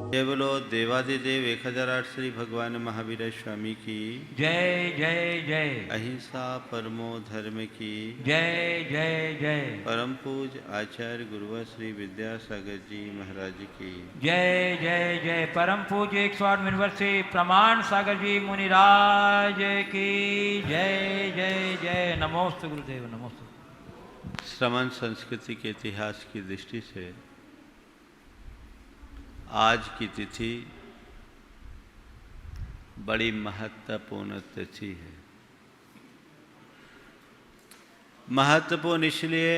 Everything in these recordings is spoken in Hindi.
जय बोलो देवादिदेव 1008 श्री भगवान महावीर स्वामी की जय जय जय। अहिंसा परमो धर्म की जय जय जय। परम पूज आचार्य गुरुवर श्री विद्यासागर जी महाराज की जय जय जय। परम पूज्य 108 यूनिवर्सिटी प्रमाण सागर जी मुनिराज की जय जय जय। नमोस्तु गुरुदेव, नमोस्तु। श्रमण संस्कृति के इतिहास की दृष्टि से आज की तिथि बड़ी महत्वपूर्ण तिथि है। महत्वपूर्ण इसलिए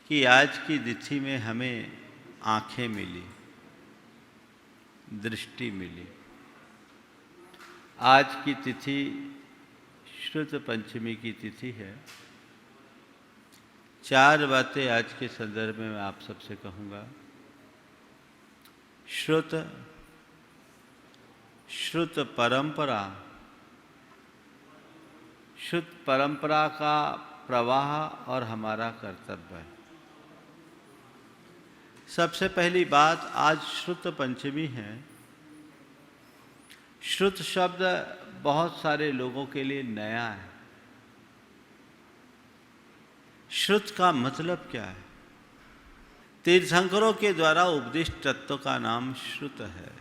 कि आज की तिथि में हमें आंखें मिली, दृष्टि मिली। आज की तिथि श्रुत पंचमी की तिथि है। चार बातें आज के संदर्भ में मैं आप सबसे कहूँगा। श्रुत परंपरा, श्रुत परंपरा का प्रवाह और हमारा कर्तव्य है। सबसे पहली बात, आज श्रुत पंचमी है। श्रुत शब्द बहुत सारे लोगों के लिए नया है। श्रुत का मतलब क्या है? तीर्थंकरों के द्वारा उपदिष्ट तत्व का नाम श्रुत है।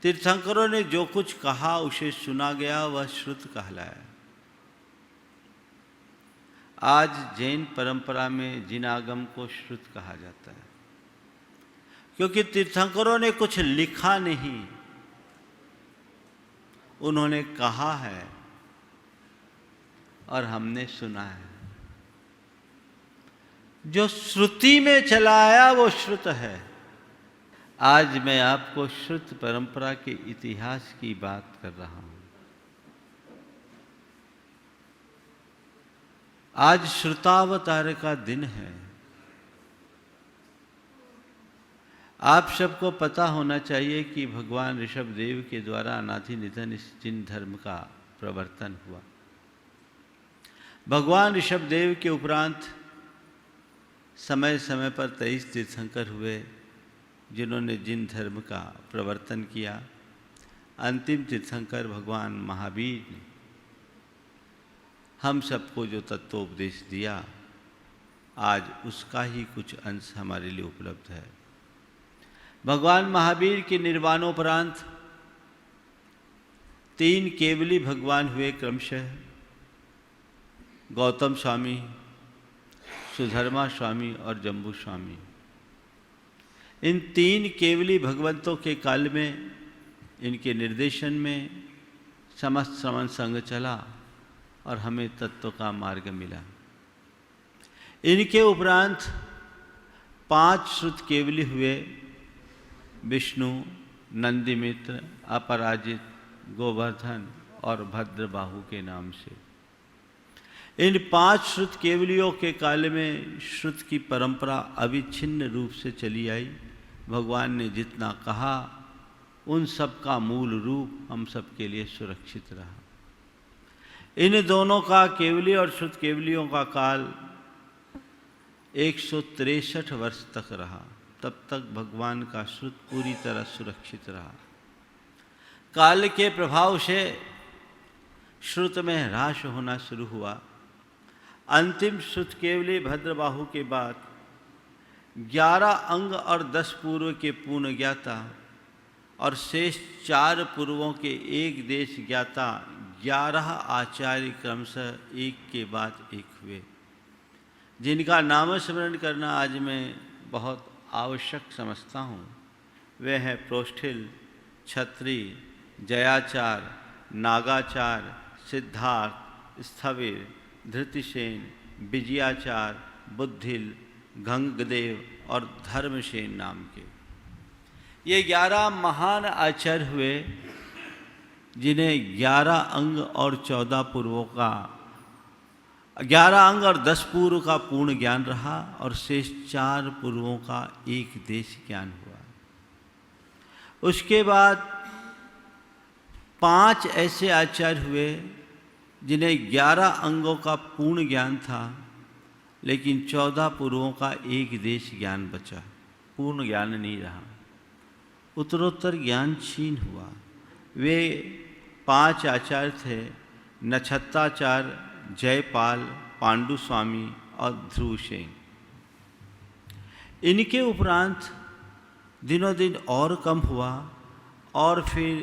तीर्थंकरों ने जो कुछ कहा उसे सुना गया, वह श्रुत कहलाया। आज जैन परंपरा में जिन आगम को श्रुत कहा जाता है, क्योंकि तीर्थंकरों ने कुछ लिखा नहीं, उन्होंने कहा है और हमने सुना है। जो श्रुति में चला आया वो श्रुत है। आज मैं आपको श्रुत परंपरा के इतिहास की बात कर रहा हूं। आज श्रुतावतार का दिन है। आप सबको पता होना चाहिए कि भगवान ऋषभदेव के द्वारा अनादि निधन इस जिन धर्म का प्रवर्तन हुआ। भगवान ऋषभदेव के उपरांत समय समय पर 23 तीर्थंकर हुए जिन्होंने जिन धर्म का प्रवर्तन किया। अंतिम तीर्थंकर भगवान महावीर ने हम सबको जो तत्वोपदेश दिया, आज उसका ही कुछ अंश हमारे लिए उपलब्ध है। भगवान महावीर के निर्वाणोपरांत 3 केवली भगवान हुए, क्रमशः गौतम स्वामी, सुधर्मा स्वामी और जम्बू स्वामी। इन 3 केवली भगवंतों के काल में, इनके निर्देशन में समस्त श्रमण संघ चला और हमें तत्व का मार्ग मिला। इनके उपरांत 5 श्रुत केवली हुए, विष्णु, नंदीमित्र, अपराजित, गोवर्धन और भद्रबाहु के नाम से। इन 5 श्रुत केवलियों के काल में श्रुत की परंपरा अविच्छिन्न रूप से चली आई। भगवान ने जितना कहा उन सब का मूल रूप हम सब के लिए सुरक्षित रहा। इन दोनों का, केवली और श्रुत केवलियों का काल 163 वर्ष तक रहा। तब तक भगवान का श्रुत पूरी तरह सुरक्षित रहा। काल के प्रभाव से श्रुत में ह्रास होना शुरू हुआ। अंतिम श्रुत केवली भद्रबाहु के बाद 11 अंग और 10 पूर्व के पूर्ण ज्ञाता और शेष 4 पूर्वों के एक देश ज्ञाता 11 आचार्य क्रमशः एक के बाद एक हुए, जिनका नामस्मरण करना आज मैं बहुत आवश्यक समझता हूँ। वे हैं प्रोष्ठिल, छत्री, जयाचार, नागाचार, सिद्धार्थ, स्थविर, धृतिसेन, विजयाचार, बुद्धिल, गंगदेव और धर्मसेन नाम के। ये 11 महान आचार्य हुए जिन्हें 11 अंग और 14 पूर्वों का, 11 अंग और 10 पूर्व का पूर्ण ज्ञान रहा और शेष 4 पूर्वों का एक देश ज्ञान हुआ। उसके बाद 5 ऐसे आचार्य हुए जिन्हें 11 अंगों का पूर्ण ज्ञान था, लेकिन 14 पूर्वों का एक देश ज्ञान बचा। पूर्ण ज्ञान नहीं रहा, उत्तरोत्तर ज्ञान क्षीण हुआ। वे 5 आचार्य थे, नक्षत्राचार्य, जयपाल, पांडु स्वामी और ध्रुवसेन। इनके उपरांत दिनों दिन और कम हुआ और फिर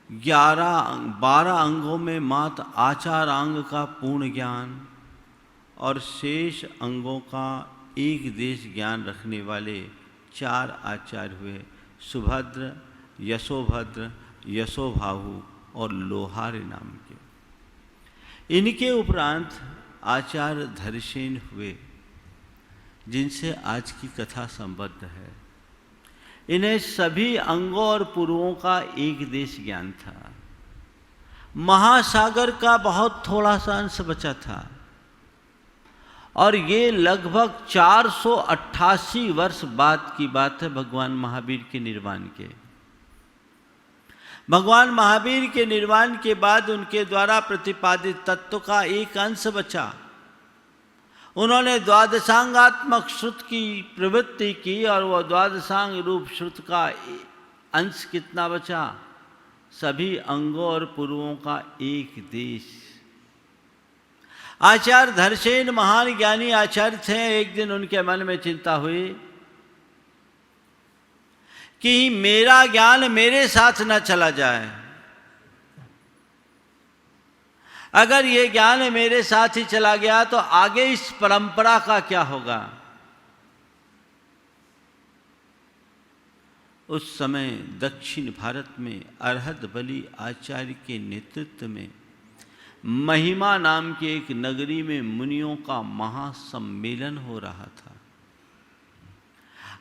12 अंगों में मात्र आचार अंग का पूर्ण ज्ञान और शेष अंगों का एक देश ज्ञान रखने वाले 4 आचार्य हुए, सुभद्र, यशोभद्र, यशोभाहु और लोहार नाम के। इनके उपरांत आचार्य धरसेन हुए, जिनसे आज की कथा संबद्ध है। इन्हें सभी अंगों और पूर्वों का एक देश ज्ञान था। महासागर का बहुत थोड़ा सा अंश बचा था और ये लगभग 488 वर्ष बाद की बात है भगवान महावीर के निर्वाण के। भगवान महावीर के निर्वाण के बाद उनके द्वारा प्रतिपादित तत्व का एक अंश बचा। उन्होंने द्वादशांगात्मक श्रुत की प्रवृत्ति की और वह द्वादशांग रूप श्रुत का अंश कितना बचा? सभी अंगों और पूर्वों का एक देश। आचार्य धरसेन महान ज्ञानी आचार्य थे। एक दिन उनके मन में चिंता हुई कि मेरा ज्ञान मेरे साथ न चला जाए। अगर ये ज्ञान मेरे साथ ही चला गया तो आगे इस परंपरा का क्या होगा? उस समय दक्षिण भारत में अरहत बली आचार्य के नेतृत्व में महिमा नाम के एक नगरी में मुनियों का महासम्मेलन हो रहा था।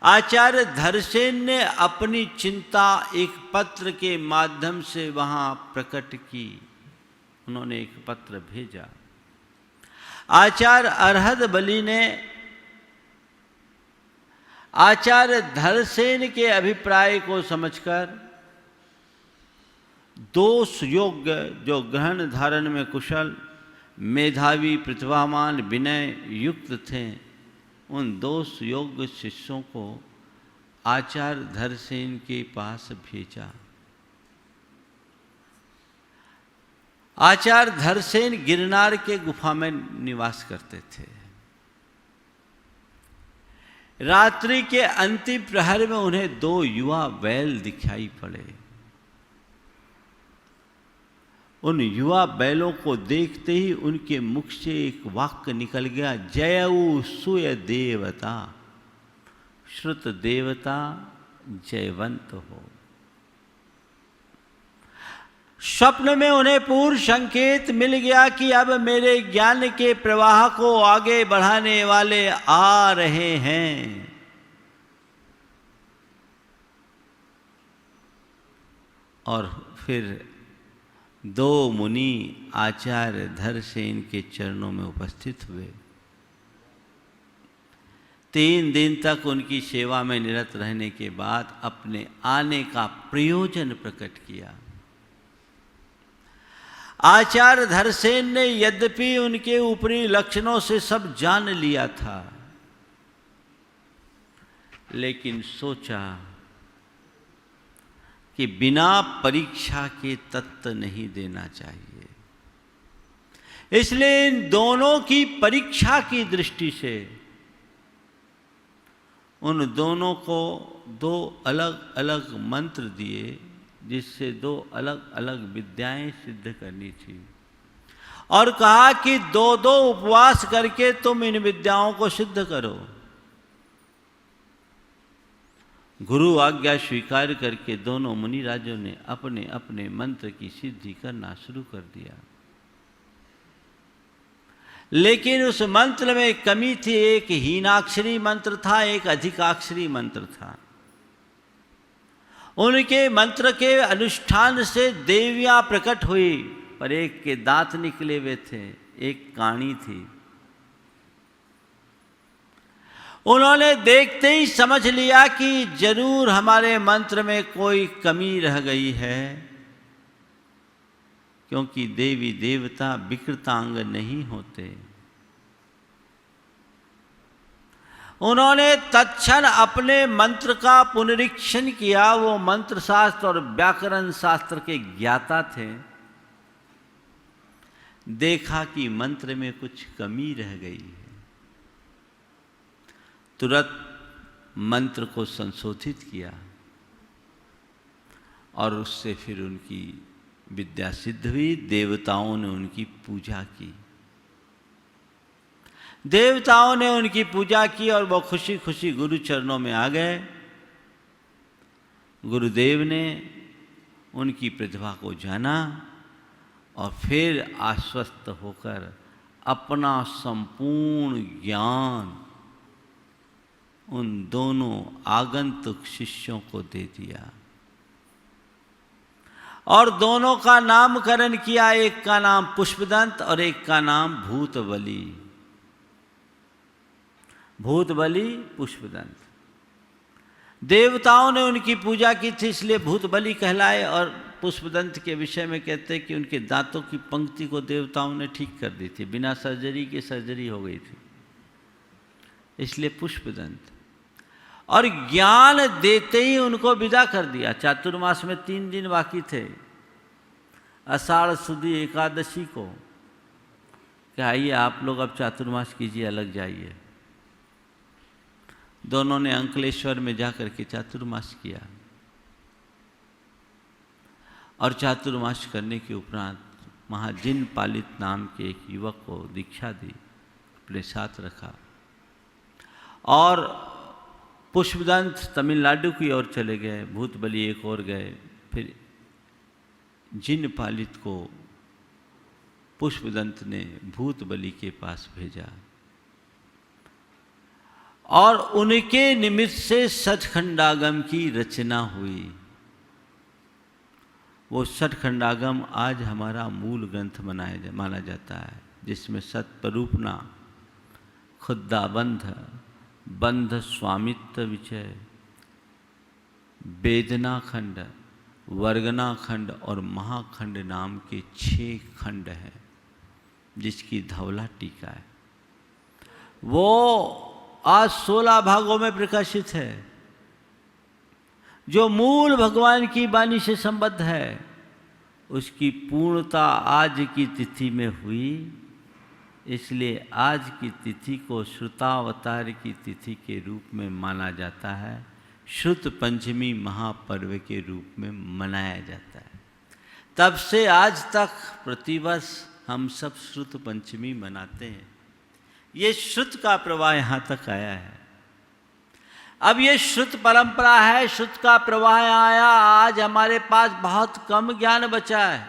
आचार्य धरसेन ने अपनी चिंता एक पत्र के माध्यम से वहां प्रकट की। उन्होंने एक पत्र भेजा। आचार्य अरहत बली ने आचार्य धरसेन के अभिप्राय को समझकर 2 सुयोग्य, जो ग्रहण धारण में कुशल, मेधावी, प्रतिभावान, विनय युक्त थे, उन 2 सुयोग्य शिष्यों को आचार्य धरसेन के पास भेजा। आचार्य धरसेन गिरनार के गुफा में निवास करते थे। रात्रि के अंतिम प्रहर में उन्हें 2 युवा बैल दिखाई पड़े। उन युवा बैलों को देखते ही उनके मुख से एक वाक्य निकल गया, जयऊ सुय देवता, श्रुत देवता जयवंत हो। स्वप्न में उन्हें पूर्व संकेत मिल गया कि अब मेरे ज्ञान के प्रवाह को आगे बढ़ाने वाले आ रहे हैं। और फिर 2 मुनि आचार्य धरसेन के चरणों में उपस्थित हुए। 3 दिन तक उनकी सेवा में निरत रहने के बाद अपने आने का प्रयोजन प्रकट किया। आचार्य धरसेन ने यद्यपि उनके ऊपरी लक्षणों से सब जान लिया था, लेकिन सोचा कि बिना परीक्षा के तत्व नहीं देना चाहिए। इसलिए इन दोनों की परीक्षा की दृष्टि से उन दोनों को 2 अलग अलग मंत्र दिए, जिससे 2 अलग अलग विद्याएं सिद्ध करनी थी, और कहा कि 2-2 उपवास करके तुम इन विद्याओं को सिद्ध करो। गुरु आज्ञा स्वीकार करके दोनों मुनिराजों ने अपने अपने मंत्र की सिद्धि करना शुरू कर दिया। लेकिन उस मंत्र में कमी थी। एक हीनाक्षरी मंत्र था, एक अधिकाक्षरी मंत्र था। उनके मंत्र के अनुष्ठान से देवियां प्रकट हुई, पर एक के दांत निकले हुए थे, एक काणी थी। उन्होंने देखते ही समझ लिया कि जरूर हमारे मंत्र में कोई कमी रह गई है, क्योंकि देवी देवता विकृतांग नहीं होते। उन्होंने तत्क्षण अपने मंत्र का पुनरीक्षण किया। वो मंत्र शास्त्र और व्याकरण शास्त्र के ज्ञाता थे। देखा कि मंत्र में कुछ कमी रह गई है। तुरंत मंत्र को संशोधित किया और उससे फिर उनकी विद्या सिद्ध हुई। देवताओं ने उनकी पूजा की। देवताओं ने उनकी पूजा की और वो खुशी खुशी गुरु चरणों में आ गए। गुरुदेव ने उनकी प्रतिभा को जाना और फिर आश्वस्त होकर अपना संपूर्ण ज्ञान उन दोनों आगंतुक शिष्यों को दे दिया और दोनों का नामकरण किया। एक का नाम पुष्पदंत और एक का नाम भूतबली। भूतबली, पुष्पदंत। देवताओं ने उनकी पूजा की थी इसलिए भूतबली कहलाए, और पुष्पदंत के विषय में कहते हैं कि उनके दांतों की पंक्ति को देवताओं ने ठीक कर दी थी। बिना सर्जरी के सर्जरी हो गई थी, इसलिए पुष्पदंत। और ज्ञान देते ही उनको विदा कर दिया। चातुर्मास में 3 दिन बाकी थे। आषाढ़ सुदी एकादशी को कि आइए आप लोग अब चातुर्मास कीजिए, अलग जाइए। दोनों ने अंकलेश्वर में जाकर के चातुर्मास किया और चातुर्मास करने के उपरांत महाजिन पालित नाम के एक युवक को दीक्षा दी, अपने साथ रखा और पुष्पदंत तमिलनाडु की ओर चले गए, भूतबली एक और गए। फिर जिन पालित को पुष्पदंत ने भूतबली के पास भेजा और उनके निमित्त से सचखंडागम की रचना हुई। वो सचखंडागम आज हमारा मूल ग्रंथ माना जाता है, जिसमें सत्परूपना, खुद्दाबंध, बंध स्वामित्व विषय, वेदना खंड, वर्गना खंड और महाखंड नाम के 6 खंड हैं, जिसकी धवला टीका है। वो आज 16 भागों में प्रकाशित है, जो मूल भगवान की वाणी से संबद्ध है। उसकी पूर्णता आज की तिथि में हुई, इसलिए आज की तिथि को श्रुतावतार की तिथि के रूप में माना जाता है। श्रुत पंचमी महापर्व के रूप में मनाया जाता है। तब से आज तक प्रतिवर्ष हम सब श्रुत पंचमी मनाते हैं। ये श्रुत का प्रवाह यहाँ तक आया है। अब ये श्रुत परंपरा है, श्रुत का प्रवाह आया। आज हमारे पास बहुत कम ज्ञान बचा है।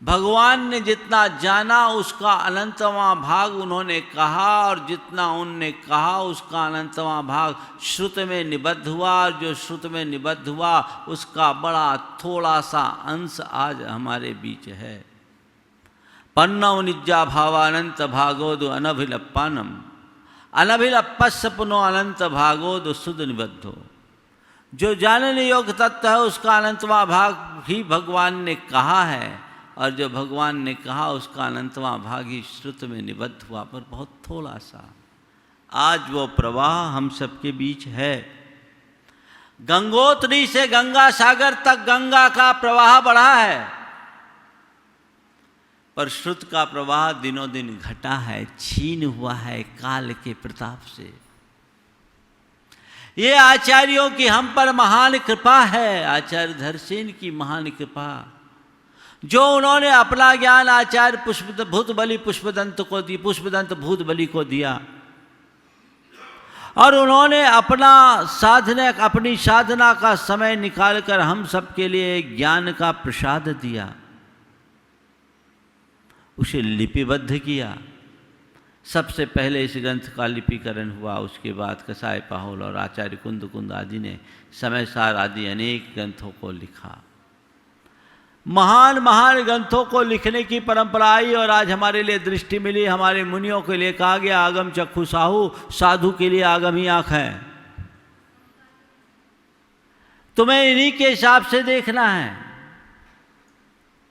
भगवान ने जितना जाना उसका अनंतवां भाग उन्होंने कहा, और जितना उनने कहा उसका अनंतवां भाग श्रुत में निबद्ध हुआ, और जो श्रुत में निबद्ध हुआ उसका बड़ा थोड़ा सा अंश आज हमारे बीच है। पन्नव निज्जा भावानंत भागोदु अनभिलप्पानम अनभिलप्पस्य पुनो अनंत भागोदु सुध निबद्धो। जो जानने योग्य तत्व है उसका अनंतवां भाग ही भगवान ने कहा है, और जो भगवान ने कहा उसका अनंतवां भाग ही श्रुत में निबद्ध हुआ, पर बहुत थोड़ा सा। आज वो प्रवाह हम सबके बीच है। गंगोत्री से गंगा सागर तक गंगा का प्रवाह बढ़ा है, पर श्रुत का प्रवाह दिनों दिन घटा है, छीन हुआ है काल के प्रताप से। ये आचार्यों की हम पर महान कृपा है, आचार्य धरसेन की महान कृपा, जो उन्होंने अपना ज्ञान आचार्य भूतबली पुष्पदंत को दी, पुष्पदंत भूतबली को दिया, और उन्होंने अपनी साधना का समय निकालकर हम सबके लिए ज्ञान का प्रसाद दिया, उसे लिपिबद्ध किया। सबसे पहले इस ग्रंथ का लिपिकरण हुआ, उसके बाद कसाय पाहुल और आचार्य कुंद आदि ने समय सार आदि अनेक ग्रंथों को लिखा। महान महान ग्रंथों को लिखने की परंपरा आई, और आज हमारे लिए दृष्टि मिली। हमारे मुनियों के लिए कहा गया आगम चक्षु साहू, साधु के लिए आगम ही आँख है। तुम्हें इन्हीं के हिसाब से देखना है।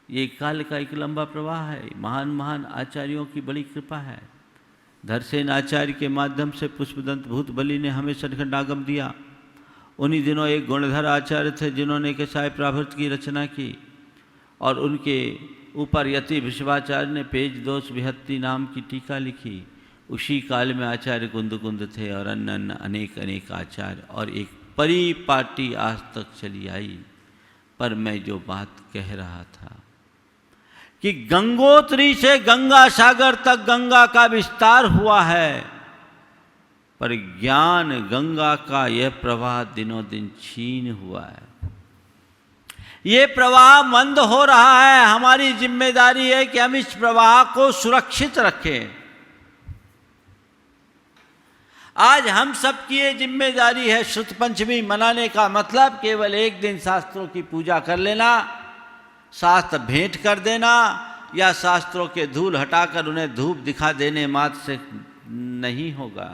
ये काल का एक लंबा प्रवाह है, महान महान आचार्यों की बड़ी कृपा है। धरसेन आचार्य के माध्यम से पुष्पदंत भूत बलि ने हमें सचखंड आगम दिया। उन्हीं दिनों एक गुणधर आचार्य थे जिन्होंने केसाय प्राभृत की रचना की और उनके ऊपर यति विश्वाचार्य ने पेज दोष विहत्ति नाम की टीका लिखी। उसी काल में आचार्य कुंद थे और अन्य अनेक अनेक आचार्य, और एक परिपाटी आज तक चली आई। पर मैं जो बात कह रहा था कि गंगोत्री से गंगा सागर तक गंगा का विस्तार हुआ है, पर ज्ञान गंगा का यह प्रवाह दिनों दिन क्षीण हुआ है। ये प्रवाह मंद हो रहा है। हमारी जिम्मेदारी है कि हम इस प्रवाह को सुरक्षित रखें। आज हम सबकी ये जिम्मेदारी है। शुद्ध पंचमी मनाने का मतलब केवल एक दिन शास्त्रों की पूजा कर लेना, शास्त्र भेंट कर देना या शास्त्रों के धूल हटाकर उन्हें धूप दिखा देने मात्र से नहीं होगा।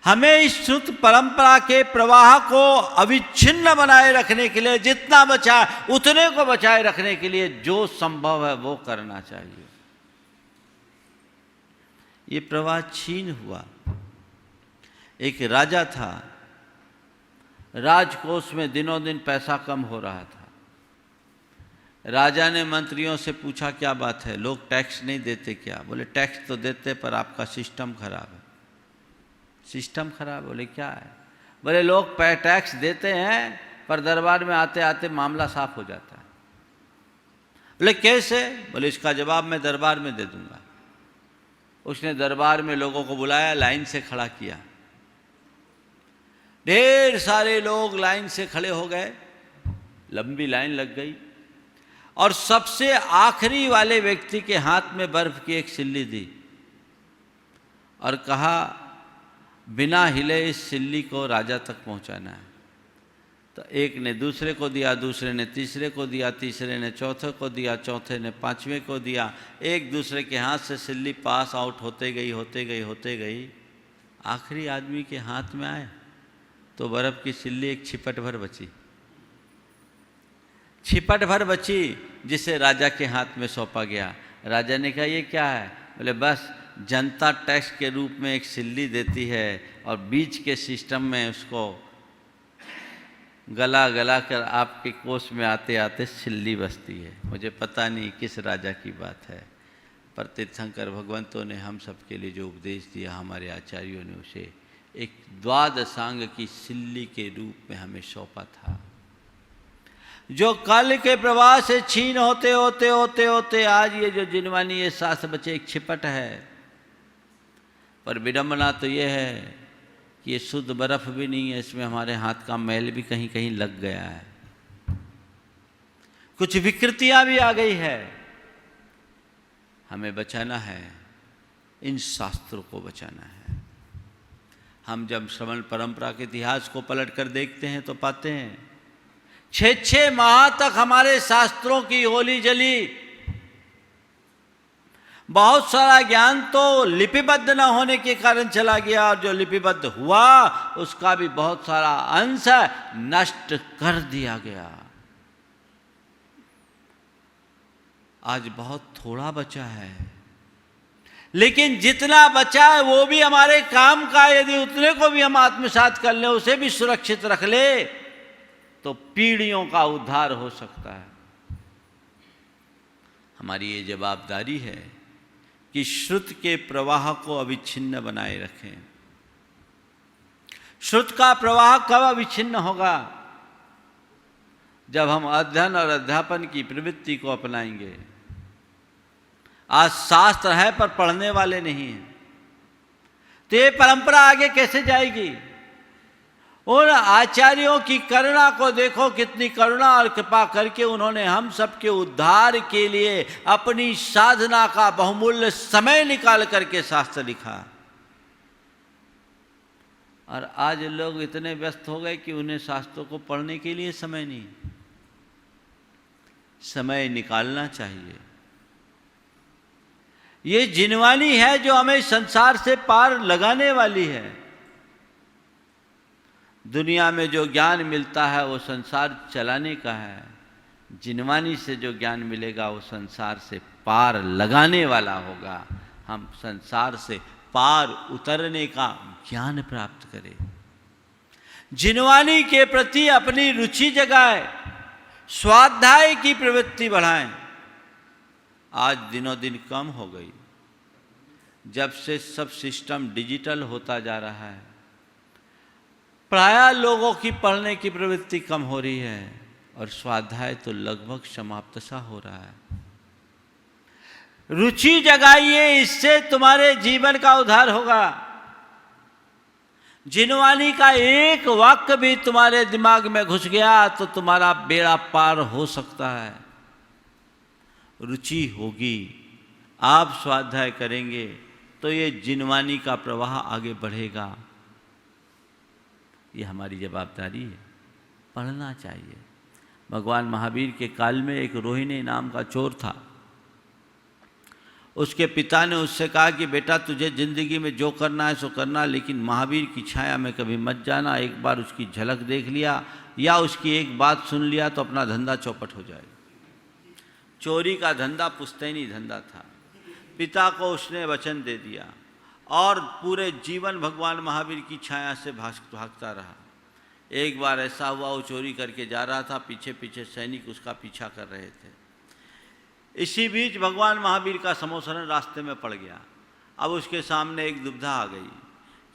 हमें इस शुद्ध परंपरा के प्रवाह को अविच्छिन्न बनाए रखने के लिए जितना बचा उतने को बचाए रखने के लिए जो संभव है वो करना चाहिए। ये प्रवाह क्षीण हुआ। एक राजा था, राजकोष में दिनों दिन पैसा कम हो रहा था। राजा ने मंत्रियों से पूछा क्या बात है, लोग टैक्स नहीं देते क्या? बोले टैक्स तो देते पर आपका सिस्टम खराब है। सिस्टम खराब? बोले क्या है? बोले लोग टैक्स देते हैं पर दरबार में आते आते मामला साफ हो जाता है। बोले कैसे? बोले इसका जवाब मैं दरबार में दे दूंगा। उसने दरबार में लोगों को बुलाया, लाइन से खड़ा किया। ढेर सारे लोग लाइन से खड़े हो गए, लंबी लाइन लग गई और सबसे आखिरी वाले व्यक्ति के हाथ में बर्फ की एक सिल्ली दी और कहा बिना हिले इस सिल्ली को राजा तक पहुंचाना है। तो एक ने दूसरे को दिया, दूसरे ने तीसरे को दिया, तीसरे ने चौथे को दिया, चौथे ने पांचवें को दिया। एक दूसरे के हाथ से सिल्ली पास आउट होते गई। आखिरी आदमी के हाथ में आए तो बर्फ की सिल्ली एक छिपट भर बची जिसे राजा के हाथ में सौंपा गया। राजा ने कहा ये क्या है? बोले बस जनता टैक्स के रूप में एक सिल्ली देती है और बीच के सिस्टम में उसको गला कर आपके कोष में आते आते सिल्ली बसती है। मुझे पता नहीं किस राजा की बात है, पर तीर्थंकर भगवंतों ने हम सबके लिए जो उपदेश दिया, हमारे आचार्यों ने उसे एक द्वादशांग की सिल्ली के रूप में हमें सौंपा था, जो काल के प्रवाह से छीन होते आज ये जो जिनवानी ये सास बचे एक छिपट है। पर विडंबना तो ये है कि ये शुद्ध बर्फ भी नहीं है, इसमें हमारे हाथ का मैल भी कहीं कहीं लग गया है, कुछ विकृतियां भी आ गई है। हमें बचाना है, इन शास्त्रों को बचाना है। हम जब श्रवण परंपरा के इतिहास को पलट कर देखते हैं तो पाते हैं 6 माह तक हमारे शास्त्रों की होली जली। बहुत सारा ज्ञान तो लिपिबद्ध न होने के कारण चला गया और जो लिपिबद्ध हुआ उसका भी बहुत सारा अंश नष्ट कर दिया गया। आज बहुत थोड़ा बचा है, लेकिन जितना बचा है वो भी हमारे काम का। यदि उतने को भी हम आत्मसात कर लें, उसे भी सुरक्षित रख ले, तो पीढ़ियों का उद्धार हो सकता है। हमारी ये जवाबदारी है कि श्रुत के प्रवाह को अविच्छिन्न बनाए रखें। श्रुत का प्रवाह कब अविच्छिन्न होगा? जब हम अध्ययन और अध्यापन की प्रवृत्ति को अपनाएंगे। आज शास्त्र है पर पढ़ने वाले नहीं हैं, तो ये परंपरा आगे कैसे जाएगी? उन आचार्यों की करुणा को देखो, कितनी करुणा और कृपा करके उन्होंने हम सबके उद्धार के लिए अपनी साधना का बहुमूल्य समय निकाल करके शास्त्र लिखा। और आज लोग इतने व्यस्त हो गए कि उन्हें शास्त्रों को पढ़ने के लिए समय नहीं। समय निकालना चाहिए। ये जिनवानी है जो हमें संसार से पार लगाने वाली है। दुनिया में जो ज्ञान मिलता है वो संसार चलाने का है, जिनवानी से जो ज्ञान मिलेगा वो संसार से पार लगाने वाला होगा। हम संसार से पार उतरने का ज्ञान प्राप्त करें, जिनवानी के प्रति अपनी रुचि जगाए, स्वाध्याय की प्रवृत्ति बढ़ाएं। आज दिनों दिन कम हो गई, जब से सब सिस्टम डिजिटल होता जा रहा है, प्रायः लोगों की पढ़ने की प्रवृत्ति कम हो रही है और स्वाध्याय तो लगभग समाप्त सा हो रहा है। रुचि जगाइए, इससे तुम्हारे जीवन का उद्धार होगा। जिनवानी का एक वाक्य भी तुम्हारे दिमाग में घुस गया तो तुम्हारा बेड़ा पार हो सकता है। रुचि होगी, आप स्वाध्याय करेंगे तो ये जिनवानी का प्रवाह आगे बढ़ेगा। ये हमारी जवाबदारी है, पढ़ना चाहिए। भगवान महावीर के काल में एक रोहिणी नाम का चोर था। उसके पिता ने उससे कहा कि बेटा तुझे जिंदगी में जो करना है सो करना, लेकिन महावीर की छाया में कभी मत जाना। एक बार उसकी झलक देख लिया या उसकी एक बात सुन लिया तो अपना धंधा चौपट हो जाएगा। चोरी का धंधा पुश्तैनी धंधा था। पिता को उसने वचन दे दिया और पूरे जीवन भगवान महावीर की छाया से भागता रहा। एक बार ऐसा हुआ, वो चोरी करके जा रहा था, पीछे पीछे सैनिक उसका पीछा कर रहे थे। इसी बीच भगवान महावीर का समोसरण रास्ते में पड़ गया। अब उसके सामने एक दुविधा आ गई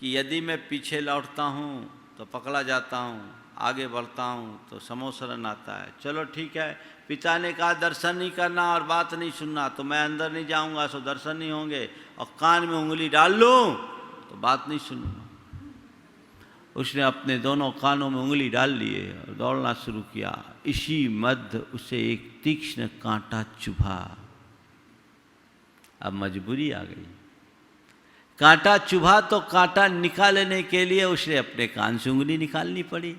कि यदि मैं पीछे लौटता हूँ तो पकड़ा जाता हूँ, आगे बढ़ता हूँ तो समोसरण आता है। चलो ठीक है, पिता ने कहा दर्शन नहीं करना और बात नहीं सुनना, तो मैं अंदर नहीं जाऊँगा, सो दर्शन नहीं होंगे, और कान में उंगली डाल लूँ तो बात नहीं सुनूंगा। उसने अपने दोनों कानों में उंगली डाल लिए और दौड़ना शुरू किया। इसी मध्य उसे एक तीक्ष्ण कांटा चुभा। अब मजबूरी आ गई, कांटा चुभा तो कांटा निकालने के लिए उसे अपने कान से उंगली निकालनी पड़ी।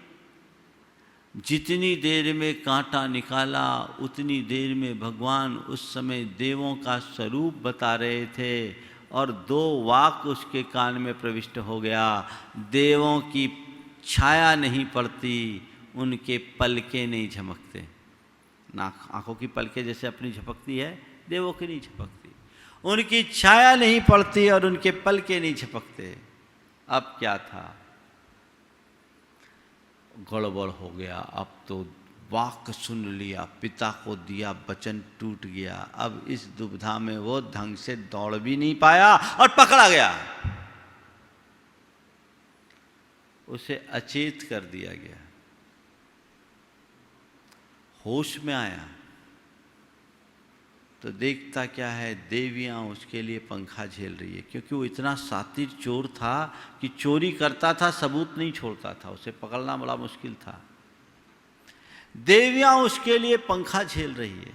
जितनी देर में कांटा निकाला उतनी देर में भगवान उस समय देवों का स्वरूप बता रहे थे और 2 वाक्य उसके कान में प्रविष्ट हो गया। देवों की छाया नहीं पड़ती, उनके पलके नहीं झपकते। नाक आंखों की पलके जैसे अपनी झपकती है, देवों की नहीं झपकती। उनकी छाया नहीं पड़ती और उनके पलके नहीं झपकते। अब क्या था, गड़बड़ हो गया। अब तो वाक्य सुन लिया, पिता को दिया वचन, टूट गया। अब इस दुविधा में वो ढंग से दौड़ भी नहीं पाया और पकड़ा गया। उसे अचेत कर दिया गया। होश में आया तो देखता क्या है, देवियां उसके लिए पंखा झेल रही है, क्योंकि वो इतना शातिर चोर था कि चोरी करता था, सबूत नहीं छोड़ता था, उसे पकड़ना बड़ा मुश्किल था। देवियां उसके लिए पंखा झेल रही है।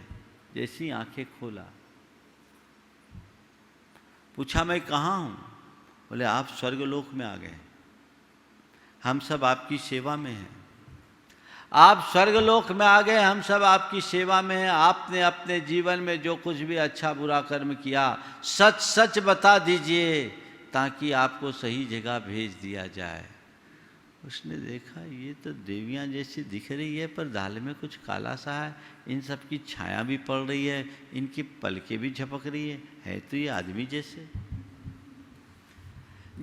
जैसी आंखें खोला, पूछा मैं कहाँ हूं? बोले आप स्वर्गलोक में आ गए, हम सब आपकी सेवा में हैं। आप स्वर्गलोक में आ गए, हम सब आपकी सेवा में हैं। आपने अपने जीवन में जो कुछ भी अच्छा बुरा कर्म किया, सच सच बता दीजिए ताकि आपको सही जगह भेज दिया जाए। उसने देखा ये तो देवियां जैसी दिख रही है, पर दाल में कुछ काला सा है, इन सब की छाया भी पड़ रही है, इनकी पलकें भी झपक रही है तो ये आदमी जैसे।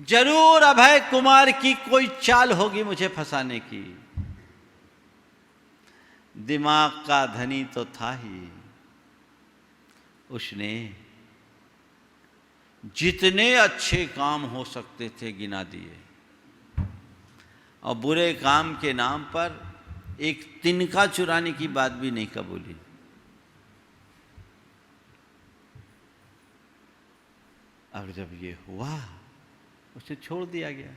जरूर अभय कुमार की कोई चाल होगी मुझे फंसाने की। दिमाग का धनी तो था ही। उसने जितने अच्छे काम हो सकते थे गिना दिए और बुरे काम के नाम पर एक तिनका चुराने की बात भी नहीं कबूली। अब जब ये हुआ उसे छोड़ दिया गया।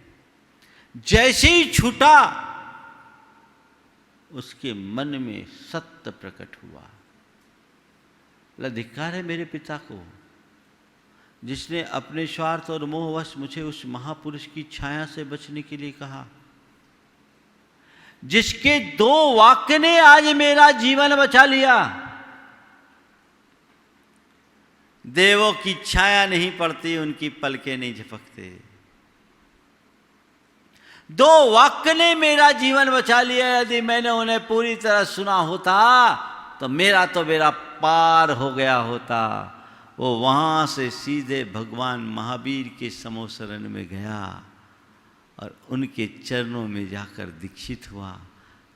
जैसे ही छूटा उसके मन में सत्य प्रकट हुआ। धिक्कार है मेरे पिता को, जिसने अपने स्वार्थ और मोहवश मुझे उस महापुरुष की छाया से बचने के लिए कहा, जिसके 2 वाक्य ने आज मेरा जीवन बचा लिया। देवों की छाया नहीं पड़ती, उनकी पलकें नहीं झपकते। 2 वाक्य ने मेरा जीवन बचा लिया। यदि मैंने उन्हें पूरी तरह सुना होता तो मेरा बेड़ा पार हो गया होता। वो वहाँ से सीधे भगवान महावीर के समोसरण में गया और उनके चरणों में जाकर दीक्षित हुआ,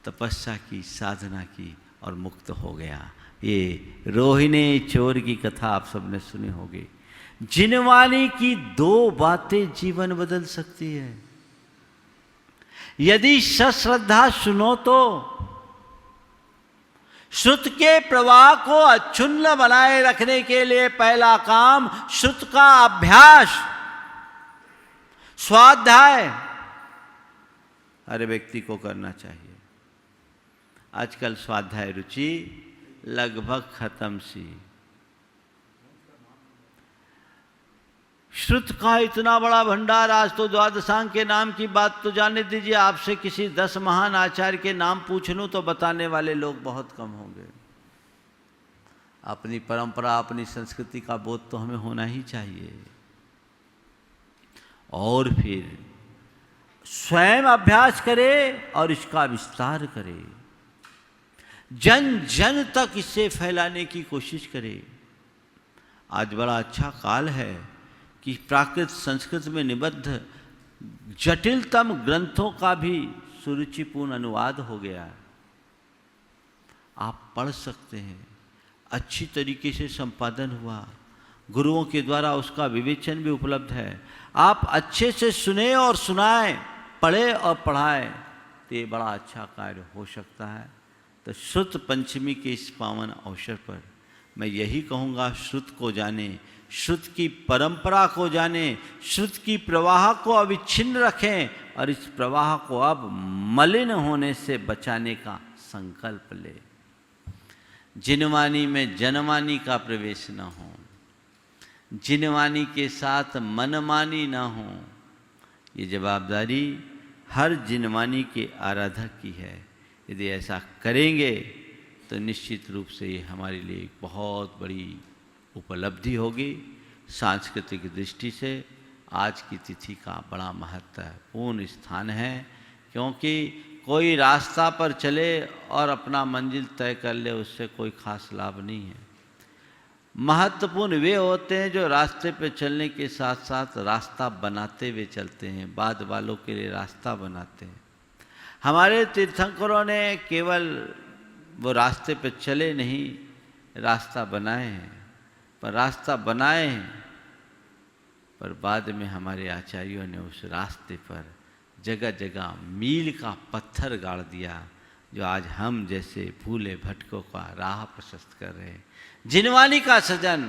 तपस्या की, साधना की और मुक्त हो गया। ये रोहिणी चोर की कथा आप सबने सुनी होगी। जिनवानी की 2 बातें जीवन बदल सकती है। यदि सश्रद्धा सुनो तो श्रुत के प्रवाह को अक्षुण्ण बनाए रखने के लिए पहला काम श्रुत का अभ्यास, स्वाध्याय हर व्यक्ति को करना चाहिए। आजकल स्वाध्याय रुचि लगभग खत्म सी। श्रुत का इतना बड़ा भंडार, आज तो द्वादशांग के नाम की बात तो जाने दीजिए, आपसे किसी 10 महान आचार्य के नाम पूछ लूं तो बताने वाले लोग बहुत कम होंगे। अपनी परंपरा, अपनी संस्कृति का बोध तो हमें होना ही चाहिए। और फिर स्वयं अभ्यास करे और इसका विस्तार करे, जन जन तक इसे फैलाने की कोशिश करे। आज बड़ा अच्छा काल है कि प्राकृत संस्कृत में निबद्ध जटिलतम ग्रंथों का भी सुरुचिपूर्ण अनुवाद हो गया है। आप पढ़ सकते हैं, अच्छी तरीके से संपादन हुआ, गुरुओं के द्वारा उसका विवेचन भी उपलब्ध है। आप अच्छे से सुने और सुनाएं, पढ़े और पढ़ाएं, तो ये बड़ा अच्छा कार्य हो सकता है। तो श्रुत पंचमी के इस पावन अवसर पर मैं यही कहूँगा, श्रुत को जाने, श्रुत की परंपरा को जाने, श्रुत की प्रवाह को अविच्छिन्न रखें और इस प्रवाह को अब मलिन होने से बचाने का संकल्प ले। जिनवानी में जनवानी का प्रवेश न हो, जिनवानी के साथ मनमानी न हो। ये जवाबदारी हर जिनवानी के आराधक की है। यदि ऐसा करेंगे तो निश्चित रूप से ये हमारे लिए एक बहुत बड़ी उपलब्धि होगी। सांस्कृतिक दृष्टि से आज की तिथि का बड़ा महत्वपूर्ण स्थान है, क्योंकि कोई रास्ता पर चले और अपना मंजिल तय कर ले, उससे कोई खास लाभ नहीं है। महत्वपूर्ण वे होते हैं जो रास्ते पे चलने के साथ साथ रास्ता बनाते हुए चलते हैं, बाद वालों के लिए रास्ता बनाते हैं। हमारे तीर्थंकरों ने केवल वो रास्ते पे चले नहीं, रास्ता बनाए हैं। पर रास्ता बनाए हैं, पर बाद में हमारे आचार्यों ने उस रास्ते पर जगह जगह मील का पत्थर गाड़ दिया, जो आज हम जैसे भूले भटकों का राह प्रशस्त कर रहे हैं। जिनवानी का सजन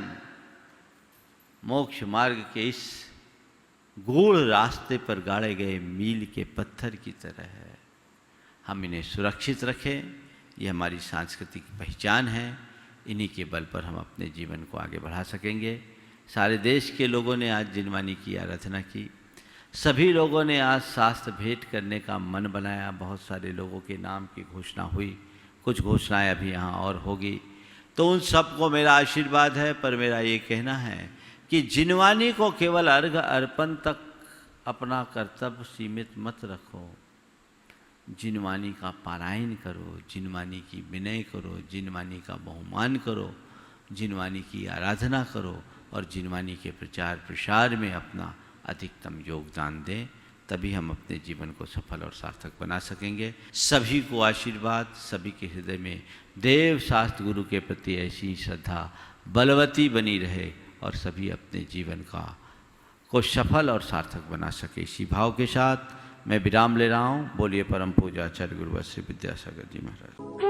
मोक्ष मार्ग के इस गूढ़ रास्ते पर गाड़े गए मील के पत्थर की तरह है। हम इन्हें सुरक्षित रखें, ये हमारी सांस्कृतिक पहचान है। इन्हीं के बल पर हम अपने जीवन को आगे बढ़ा सकेंगे। सारे देश के लोगों ने आज जिनवानी की आराधना की। सभी लोगों ने आज शास्त्र भेंट करने का मन बनाया। बहुत सारे लोगों के नाम की घोषणा हुई, कुछ घोषणाएं अभी यहाँ और होगी। तो उन सबको मेरा आशीर्वाद है। पर मेरा ये कहना है कि जिनवानी को केवल अर्घ अर्पण तक अपना कर्तव्य सीमित मत रखो। जिनवानी का पारायण करो, जिनवानी की विनय करो, जिनवानी का बहुमान करो, जिनवानी की आराधना करो और जिनवानी के प्रचार प्रसार में अपना अधिकतम योगदान दें। तभी हम अपने जीवन को सफल और सार्थक बना सकेंगे। सभी को आशीर्वाद, सभी के हृदय में देव शास्त्र गुरु के प्रति ऐसी श्रद्धा बलवती बनी रहे और सभी अपने जीवन को सफल और सार्थक बना सके। इसी भाव के साथ मैं विराम ले रहा हूँ। बोलिए परम पूज्य आचार्य गुरु श्री विद्यासागर जी महाराज।